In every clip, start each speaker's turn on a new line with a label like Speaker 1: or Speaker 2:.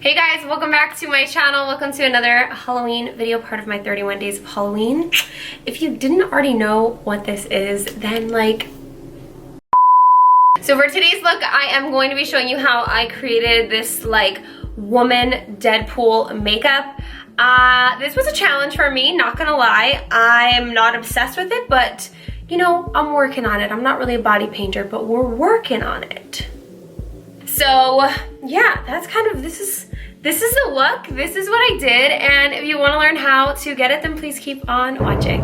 Speaker 1: Hey guys, welcome back to my channel. Welcome to another Halloween video, part of my 31 days of Halloween. If you didn't already know what this is, then so for today's look, I am going to be showing you how I created this woman Deadpool makeup. This was a challenge for me, not gonna lie. I'm not obsessed with it, but you know, I'm working on it. I'm not really a body painter, but we're working on it. So yeah, that's kind of, this is the look. This is what I did, and if you want to learn how to get it, then please keep on watching.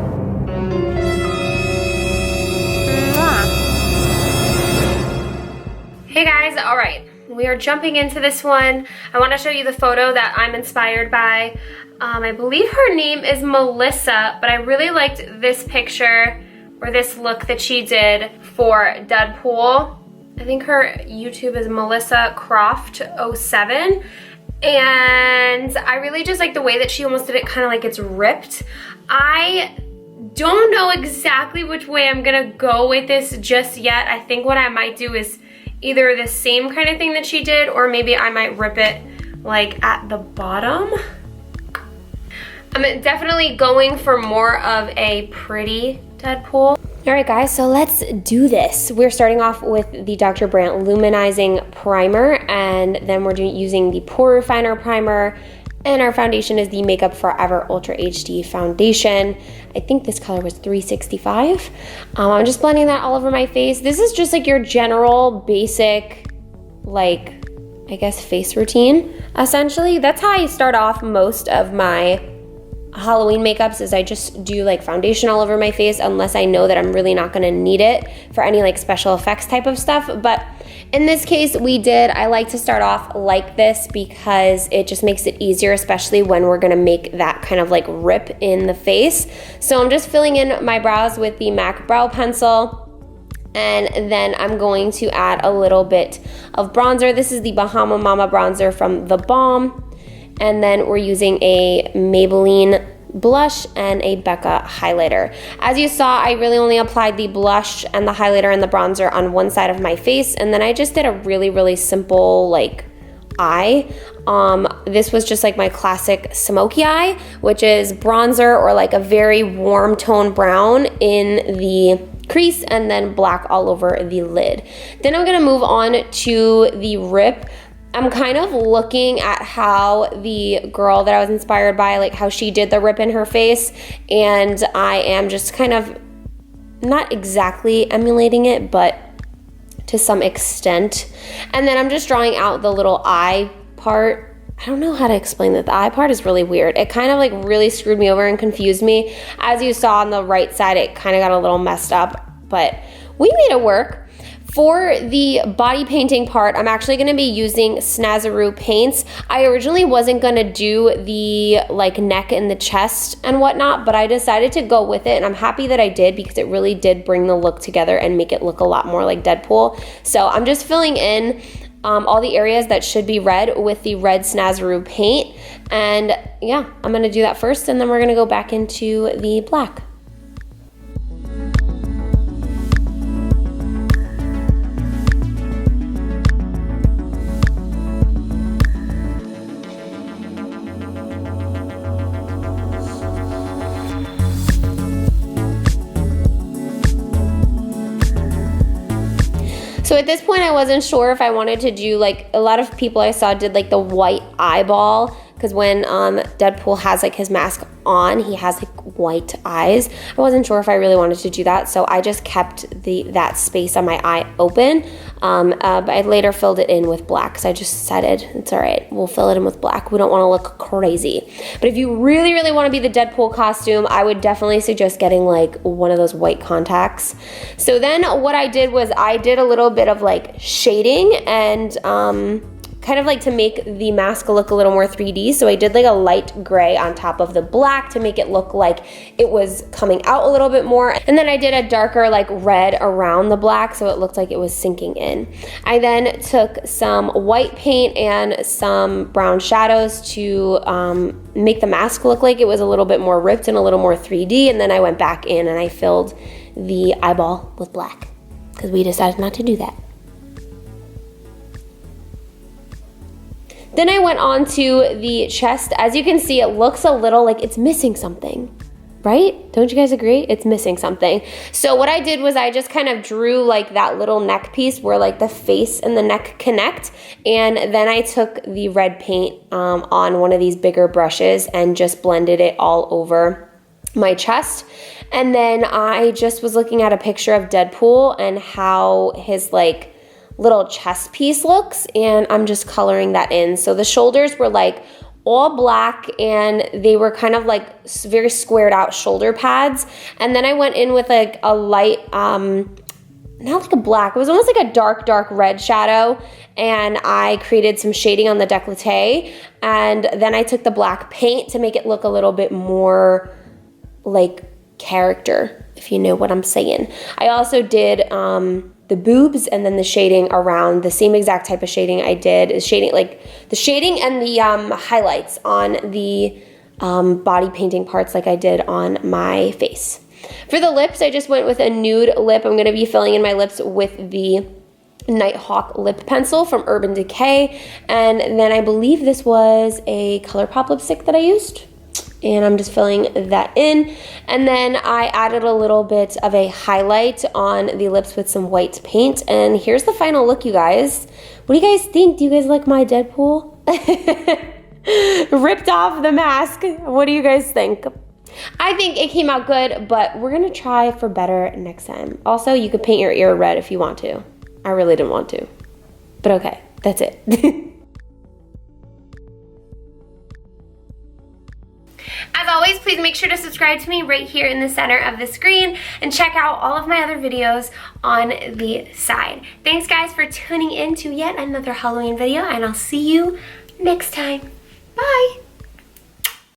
Speaker 1: Hey guys, all right, we are jumping into this one. I want to show you the photo that I'm inspired by. I believe her name is Melissa, but I really liked this picture or this look that she did for Deadpool. I think her YouTube is Melissa Croft 07. And I really just like the way that she almost did it kind of like it's ripped. I don't know exactly which way I'm gonna go with this just yet. I think what I might do is either the same kind of thing that she did, or maybe I might rip it like at the bottom. I'm definitely going for more of a pretty Deadpool. All right guys, so let's do this. We're starting off with the Dr. Brandt Luminizing Primer, and then we're using the Pore Refiner Primer, and our foundation is the Makeup Forever Ultra HD Foundation. I think this color was 365. I'm just blending that all over my face. This is just like your general basic, I guess, face routine, essentially. That's how I start off most of my Halloween makeups, is I just do foundation all over my face unless I know that I'm really not gonna need it for any special effects type of stuff. But in this case I like to start off like this because it just makes it easier, especially when we're gonna make that kind of rip in the face. So I'm just filling in my brows with the MAC brow pencil, and then I'm going to add a little bit of bronzer. This is the Bahama Mama bronzer from The Balm. And then we're using a Maybelline blush and a Becca highlighter. As you saw, I really only applied the blush and the highlighter and the bronzer on one side of my face, and then I just did a really, really simple eye. This was just my classic smoky eye, which is bronzer or a very warm tone brown in the crease and then black all over the lid. Then I'm gonna move on to the rip. I'm kind of looking at how the girl that I was inspired by, how she did the rip in her face, and I am just kind of not exactly emulating it, but to some extent. And then I'm just drawing out the little eye part. I don't know how to explain that. The eye part is really weird. It kind of really screwed me over and confused me. As you saw on the right side, it kind of got a little messed up, but we made it work. For the body painting part, I'm actually going to be using Snazaroo paints. I originally wasn't going to do the neck and the chest and whatnot, but I decided to go with it, and I'm happy that I did because it really did bring the look together and make it look a lot more like Deadpool. So I'm just filling in all the areas that should be red with the red Snazaroo paint, and yeah, I'm going to do that first, and then we're going to go back into the black. So at this point, I wasn't sure if I wanted to do a lot of people I saw did the white eyeball, because when Deadpool has his mask on, he has white eyes. I wasn't sure if I really wanted to do that, so I just kept that space on my eye open. But I later filled it in with black, because I just decided it's all right, we'll fill it in with black. We don't want to look crazy. But if you really, really want to be the Deadpool costume, I would definitely suggest getting one of those white contacts. So then what I did was I did a little bit of shading and kind of to make the mask look a little more 3D. So I did a light gray on top of the black to make it look like it was coming out a little bit more. And then I did a darker red around the black so it looked like it was sinking in. I then took some white paint and some brown shadows to make the mask look like it was a little bit more ripped and a little more 3D. And then I went back in and I filled the eyeball with black because we decided not to do that. Then I went on to the chest. As you can see, it looks a little like it's missing something, right? Don't you guys agree? It's missing something. So what I did was I just kind of drew like that little neck piece where like the face and the neck connect. And then I took the red paint on one of these bigger brushes and just blended it all over my chest. And then I just was looking at a picture of Deadpool and how his like little chest piece looks, and I'm just coloring that in. So the shoulders were like all black, and they were kind of like very squared out shoulder pads. And then I went in with like a light, not like a black, it was almost like a dark red shadow, and I created some shading on the decollete. And then I took the black paint to make it look a little bit more like character, if you know what I'm saying. I also did the boobs and then the shading around, the same exact type of shading I did is shading, like the shading and the highlights on the body painting parts like I did on my face. For the lips, I just went with a nude lip. I'm going to be filling in my lips with the Nighthawk lip pencil from Urban Decay, and then I believe this was a ColourPop lipstick that I used. And I'm just filling that in. And then I added a little bit of a highlight on the lips with some white paint. And here's the final look, you guys. What do you guys think? Do you guys like my Deadpool? Ripped off the mask. What do you guys think? I think it came out good, but we're gonna try for better next time. Also, you could paint your ear red if you want to. I really didn't want to. But okay, that's it. As always, please make sure to subscribe to me right here in the center of the screen and check out all of my other videos on the side. Thanks guys for tuning in to yet another Halloween video, and I'll see you next time. Bye!